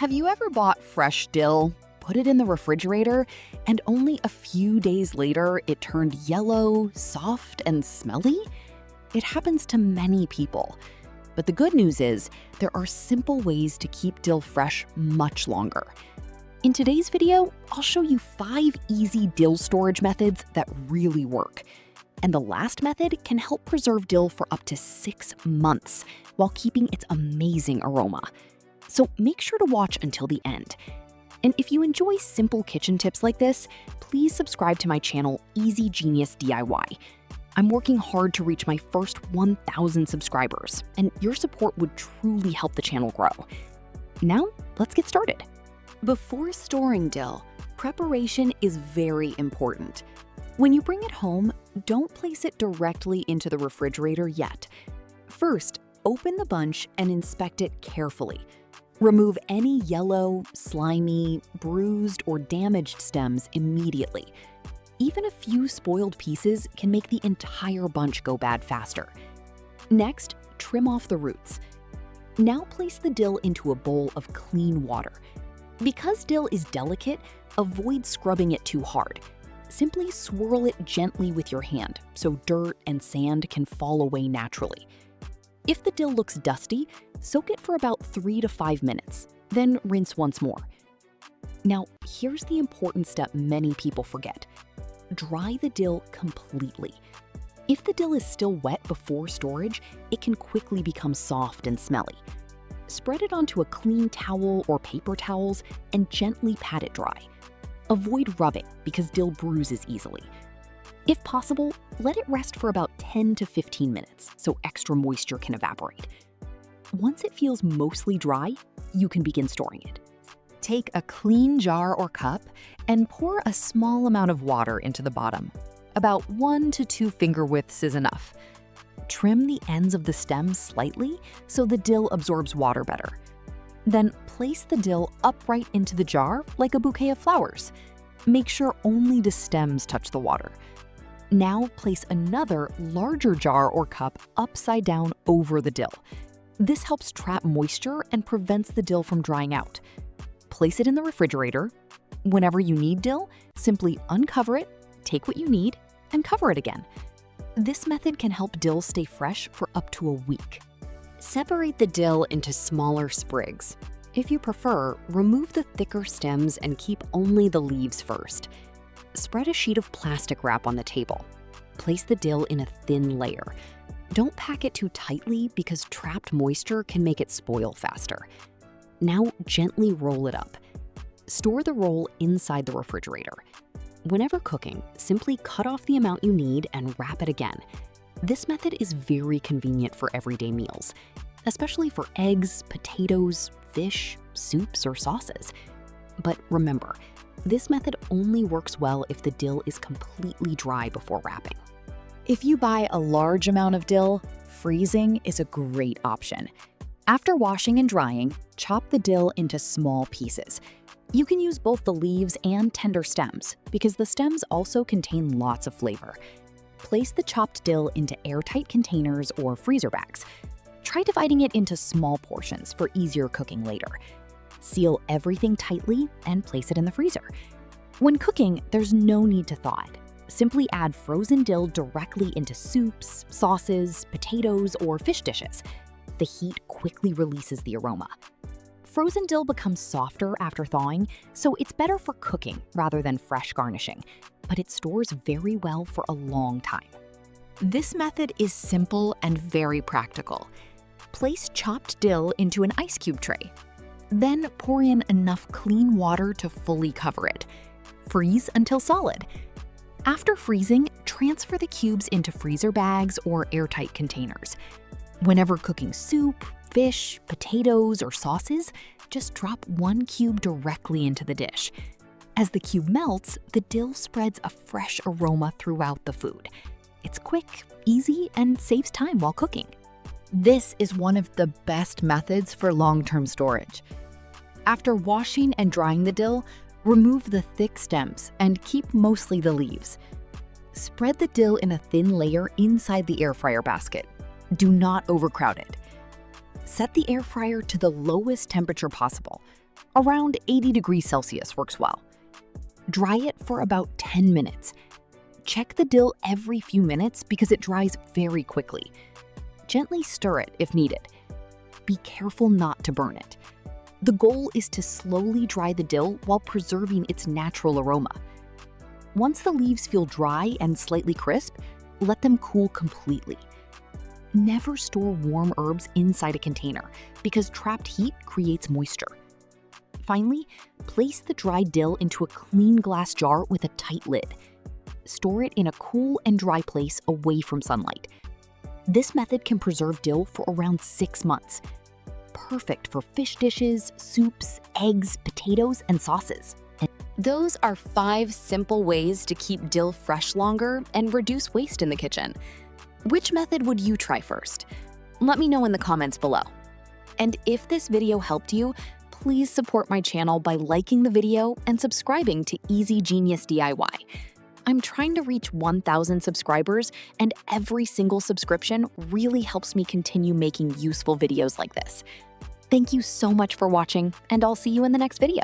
Have you ever bought fresh dill, put it in the refrigerator, and only a few days later it turned yellow, soft, and smelly? It happens to many people. But the good news is there are simple ways to keep dill fresh much longer. In today's video, I'll show you 5 easy dill storage methods that really work. And the last method can help preserve dill for up to 6 months while keeping its amazing aroma. So make sure to watch until the end. And if you enjoy simple kitchen tips like this, please subscribe to my channel, Easy Genius DIY. I'm working hard to reach my first 1,000 subscribers, and your support would truly help the channel grow. Now, let's get started. Before storing dill, preparation is very important. When you bring it home, don't place it directly into the refrigerator yet. First, open the bunch and inspect it carefully. Remove any yellow, slimy, bruised, or damaged stems immediately. Even a few spoiled pieces can make the entire bunch go bad faster. Next, trim off the roots. Now place the dill into a bowl of clean water. Because dill is delicate, avoid scrubbing it too hard. Simply swirl it gently with your hand so dirt and sand can fall away naturally. If the dill looks dusty, soak it for about 3 to 5 minutes, then rinse once more. Now, here's the important step many people forget. Dry the dill completely. If the dill is still wet before storage, it can quickly become soft and smelly. Spread it onto a clean towel or paper towels and gently pat it dry. Avoid rubbing because dill bruises easily. If possible, let it rest for about 10 to 15 minutes so extra moisture can evaporate. Once it feels mostly dry, you can begin storing it. Take a clean jar or cup and pour a small amount of water into the bottom. About 1 to 2 finger widths is enough. Trim the ends of the stems slightly so the dill absorbs water better. Then place the dill upright into the jar like a bouquet of flowers. Make sure only the stems touch the water. Now place another larger jar or cup upside down over the dill. This helps trap moisture and prevents the dill from drying out. Place it in the refrigerator. Whenever you need dill, simply uncover it, take what you need, and cover it again. This method can help dill stay fresh for up to a week. Separate the dill into smaller sprigs. If you prefer, remove the thicker stems and keep only the leaves first. Spread a sheet of plastic wrap on the table. Place the dill in a thin layer. Don't pack it too tightly because trapped moisture can make it spoil faster. Now gently roll it up. Store the roll inside the refrigerator. Whenever cooking, simply cut off the amount you need and wrap it again. This method is very convenient for everyday meals, especially for eggs, potatoes, fish, soups, or sauces. But remember, this method only works well if the dill is completely dry before wrapping. If you buy a large amount of dill, freezing is a great option. After washing and drying, chop the dill into small pieces. You can use both the leaves and tender stems because the stems also contain lots of flavor. Place the chopped dill into airtight containers or freezer bags. Try dividing it into small portions for easier cooking later. Seal everything tightly and place it in the freezer. When cooking, there's no need to thaw it. Simply add frozen dill directly into soups, sauces, potatoes, or fish dishes. The heat quickly releases the aroma. Frozen dill becomes softer after thawing, so it's better for cooking rather than fresh garnishing, but it stores very well for a long time. This method is simple and very practical. Place chopped dill into an ice cube tray. Then pour in enough clean water to fully cover it. Freeze until solid. After freezing, transfer the cubes into freezer bags or airtight containers. Whenever cooking soup, fish, potatoes, or sauces, just drop 1 cube directly into the dish. As the cube melts, the dill spreads a fresh aroma throughout the food. It's quick, easy, and saves time while cooking. This is one of the best methods for long-term storage. After washing and drying the dill, remove the thick stems and keep mostly the leaves. Spread the dill in a thin layer inside the air fryer basket. Do not overcrowd it. Set the air fryer to the lowest temperature possible. Around 80 degrees Celsius works well. Dry it for about 10 minutes. Check the dill every few minutes because it dries very quickly. Gently stir it if needed. Be careful not to burn it. The goal is to slowly dry the dill while preserving its natural aroma. Once the leaves feel dry and slightly crisp, let them cool completely. Never store warm herbs inside a container because trapped heat creates moisture. Finally, place the dried dill into a clean glass jar with a tight lid. Store it in a cool and dry place away from sunlight. This method can preserve dill for around 6 months. Perfect for fish dishes, soups, eggs, potatoes, and sauces. Those are 5 simple ways to keep dill fresh longer and reduce waste in the kitchen. Which method would you try first? Let me know in the comments below. And if this video helped you, please support my channel by liking the video and subscribing to Easy Genius DIY. I'm trying to reach 1,000 subscribers, and every single subscription really helps me continue making useful videos like this. Thank you so much for watching, and I'll see you in the next video.